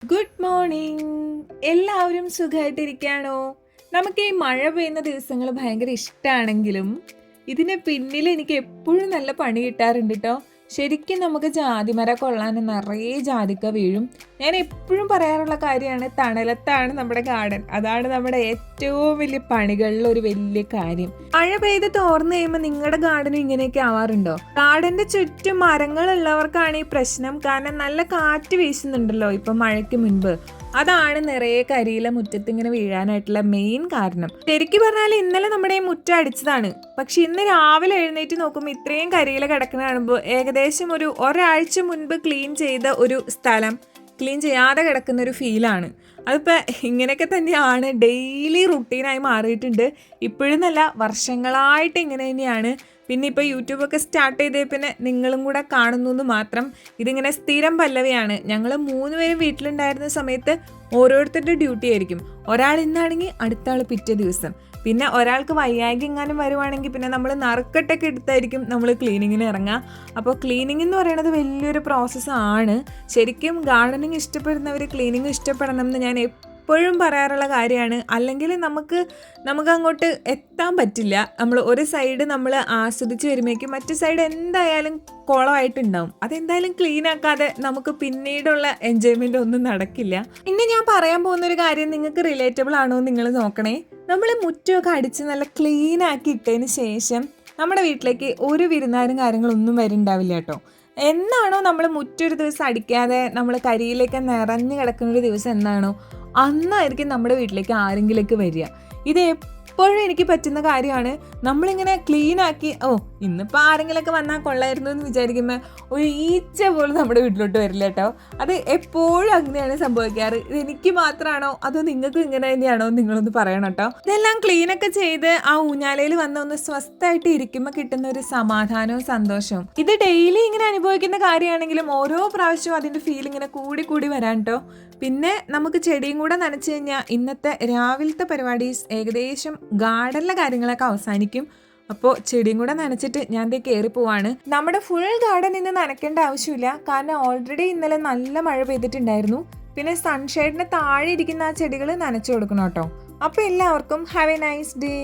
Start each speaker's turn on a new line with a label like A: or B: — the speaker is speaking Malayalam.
A: Good morning. എല്ലാവരും സുഖമായിട്ടിരിക്കുകയാണോ? നമുക്ക് ഈ മഴ പെയ്യുന്ന ദിവസങ്ങൾ ഭയങ്കര ഇഷ്ടമാണെങ്കിലും ഇതിന് പിന്നിൽ എനിക്ക് എപ്പോഴും നല്ല പണി കിട്ടാറുണ്ട് കേട്ടോ. ശരിക്കും നമുക്ക് ജാതിമര കൊള്ളാൻ നിറയെ ജാതിക്ക വീഴും. ഞാൻ എപ്പോഴും പറയാറുള്ള കാര്യമാണ്, തണലത്താണ് നമ്മുടെ ഗാർഡൻ. അതാണ് നമ്മുടെ ഏറ്റവും വലിയ പണികളിൽ ഒരു വലിയ കാര്യം. മഴ പെയ്ത് തോർന്നു കഴിയുമ്പോൾ നിങ്ങളുടെ ഗാർഡനും ഇങ്ങനെയൊക്കെ ആവാറുണ്ടോ? ഗാർഡന്റെ ചുറ്റും മരങ്ങളുള്ളവർക്കാണ് ഈ പ്രശ്നം. കാരണം നല്ല കാറ്റ് വീശുന്നുണ്ടല്ലോ ഇപ്പൊ മഴയ്ക്ക് മുൻപ്. അതാണ് നിറയെ കരിയില മുറ്റത്ത് ഇങ്ങനെ വീഴാനായിട്ടുള്ള മെയിൻ കാരണം. ശരിക്കും പറഞ്ഞാൽ ഇന്നലെ നമ്മുടെ ഈ മുറ്റം അടിച്ചതാണ്. പക്ഷെ ഇന്ന് രാവിലെ എഴുന്നേറ്റ് നോക്കുമ്പോൾ ഇത്രയും കരിയില കിടക്കുന്ന കാണുമ്പോൾ ഏകദേശം ഒരാഴ്ച മുൻപ് ക്ലീൻ ചെയ്ത ഒരു സ്ഥലം ക്ലീൻ ചെയ്യാതെ കിടക്കുന്ന ഒരു ഫീലാണ്. അതിപ്പോൾ ഇങ്ങനെയൊക്കെ തന്നെയാണ്, ഡെയിലി റുട്ടീനായി മാറിയിട്ടുണ്ട്. ഇപ്പോഴെന്നല്ല, വർഷങ്ങളായിട്ട് ഇങ്ങനെ തന്നെയാണ്. പിന്നെ ഇപ്പോൾ യൂട്യൂബൊക്കെ സ്റ്റാർട്ട് ചെയ്തേ പിന്നെ നിങ്ങളും കൂടെ കാണുന്നു എന്ന് മാത്രം. ഇതിങ്ങനെ സ്ഥിരം പല്ലവിയാണ്. ഞങ്ങൾ 3 പേരും വീട്ടിലുണ്ടായിരുന്ന സമയത്ത് ഓരോരുത്തരുടെ ഡ്യൂട്ടി ആയിരിക്കും. ഒരാൾ ഇന്നാണെങ്കിൽ അടുത്ത ആൾ പിറ്റേ ദിവസം. പിന്നെ ഒരാൾക്ക് വയ്യായ്ക എങ്ങാനും വരുവാണെങ്കിൽ പിന്നെ നമ്മൾ നറുക്കെട്ടൊക്കെ എടുത്തായിരിക്കും നമ്മൾ ക്ലീനിങ്ങിന് ഇറങ്ങുക. അപ്പോൾ ക്ലീനിങ് എന്ന് പറയുന്നത് വലിയൊരു പ്രോസസ്സാണ്. ശരിക്കും ഗാർഡനിങ് ഇഷ്ടപ്പെടുന്നവർ ക്ലീനിങ് ഇഷ്ടപ്പെടണം എന്ന് ഞാൻ എപ്പോഴും പറയാറുള്ള കാര്യമാണ്. അല്ലെങ്കിൽ നമുക്ക് അങ്ങോട്ട് എത്താൻ പറ്റില്ല. നമ്മൾ ഒരു സൈഡ് നമ്മൾ ആസ്വദിച്ച് വരുമ്പോഴേക്കും മറ്റു സൈഡ് എന്തായാലും കുളമായിട്ടുണ്ടാവും. അതെന്തായാലും ക്ലീൻ ആക്കാതെ നമുക്ക് പിന്നീടുള്ള എൻജോയ്മെൻ്റ് ഒന്നും നടക്കില്ല. ഇന്ന് ഞാൻ പറയാൻ പോകുന്നൊരു കാര്യം നിങ്ങൾക്ക് റിലേറ്റബിൾ ആണോ എന്ന് നിങ്ങൾ നോക്കണേ. നമ്മൾ മുറ്റമൊക്കെ അടിച്ച് നല്ല ക്ലീൻ ആക്കി ഇട്ടതിന് ശേഷം നമ്മുടെ വീട്ടിലേക്ക് ഒരു വിരുന്നാരും കാര്യങ്ങളൊന്നും വരുന്നുണ്ടാവില്ല കേട്ടോ. എന്നാണോ നമ്മൾ മുറ്റൊരു ദിവസം അടിക്കാതെ നമ്മൾ കരിയിലേക്ക് നിറഞ്ഞു കിടക്കുന്നൊരു ദിവസം എന്നാണോ, അന്നായിരിക്കും നമ്മുടെ വീട്ടിലേക്ക് ആരെങ്കിലേക്ക് വരിക. ഇത് എപ്പോഴും എനിക്ക് പറ്റുന്ന കാര്യമാണ്. നമ്മളിങ്ങനെ ക്ലീൻ ആക്കി ഇന്നിപ്പോൾ ആരെങ്കിലൊക്കെ വന്നാൽ കൊള്ളായിരുന്നു എന്ന് വിചാരിക്കുമ്പോൾ ഒരു ഈച്ച പോലും നമ്മുടെ വീട്ടിലോട്ട് വരില്ല കേട്ടോ. അത് എപ്പോഴും അങ്ങനെയാണ് സംഭവിക്കാറ്. ഇത് എനിക്ക് മാത്രമാണോ അതോ നിങ്ങൾക്ക് ഇങ്ങനെ തന്നെയാണോ നിങ്ങളൊന്ന് പറയണം കേട്ടോ. ഇതെല്ലാം ക്ലീനൊക്കെ ചെയ്ത് ആ ഊഞ്ഞാലയിൽ വന്ന് ഒന്ന് സ്വസ്ഥമായിട്ട് ഇരിക്കുമ്പോൾ കിട്ടുന്ന ഒരു സമാധാനവും സന്തോഷവും, ഇത് ഡെയിലി ഇങ്ങനെ അനുഭവിക്കുന്ന കാര്യമാണെങ്കിലും ഓരോ പ്രാവശ്യവും അതിൻ്റെ ഫീൽ ഇങ്ങനെ കൂടി വരാൻ കേട്ടോ. പിന്നെ നമുക്ക് ചെടിയും കൂടെ നനച്ചു കഴിഞ്ഞാൽ ഇന്നത്തെ രാവിലത്തെ പരിപാടി ഏകദേശം ഗാർഡനിലെ കാര്യങ്ങളൊക്കെ അവസാനിക്കും. അപ്പോൾ ചെടിയും കൂടെ നനച്ചിട്ട് ഞാൻ ദേ കയറി പോവാണ്. നമ്മുടെ ഫുൾ ഗാർഡൻ ഇന്ന് നനയ്ക്കേണ്ട ആവശ്യമില്ല. കാരണം ഓൾറെഡി ഇന്നലെ നല്ല മഴ പെയ്തിട്ടുണ്ടായിരുന്നു. പിന്നെ സൺഷെയ്ഡിന് താഴെ ഇരിക്കുന്ന ആ ചെടികൾ നനച്ചു കൊടുക്കണം കേട്ടോ. അപ്പോൾ എല്ലാവർക്കും ഹാവ് എ നൈസ് ഡേ.